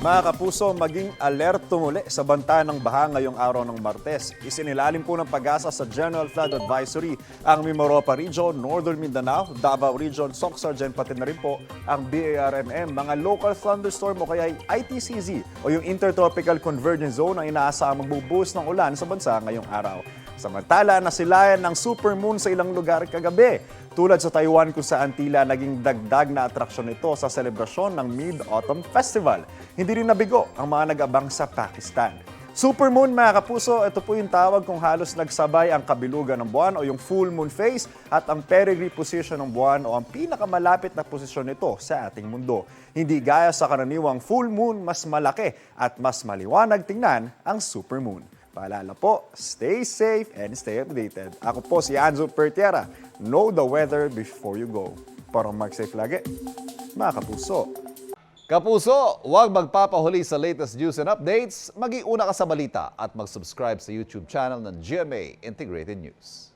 Mga kapuso, maging alerto muli sa banta ng baha ngayong araw ng Martes. Isinilalim po ng Pag-asa sa General Flood Advisory ang Mimaropa Region, Northern Mindanao, Davao Region, Soc-Sargen, pati na rin po ang BARMM. Mga local thunderstorm o kaya ITCZ o yung Intertropical Convergence Zone ang inaasahang magbubuhos ng ulan sa bansa ngayong araw. Samantala, nasilayan ng supermoon sa ilang lugar kagabi. Tulad sa Taiwan kung saan tila naging dagdag na atraksyon ito sa selebrasyon ng Mid-Autumn Festival. Hindi rin nabigo ang mga nag-abang sa Pakistan. Supermoon mga kapuso, ito po yung tawag kung halos nagsabay ang kabilugan ng buwan o yung full moon phase at ang perigee position ng buwan o ang pinakamalapit na posisyon nito sa ating mundo. Hindi gaya sa karaniwang full moon, mas malaki at mas maliwanag tingnan ang supermoon. Paalala po, stay safe and stay updated. Ako po si Anzo Pertiera. Know the weather before you go. Para mag-safe lagi, mga kapuso. Kapuso, huwag magpapahuli sa latest news and updates. Mag-iuna ka sa balita at mag-subscribe sa YouTube channel ng GMA Integrated News.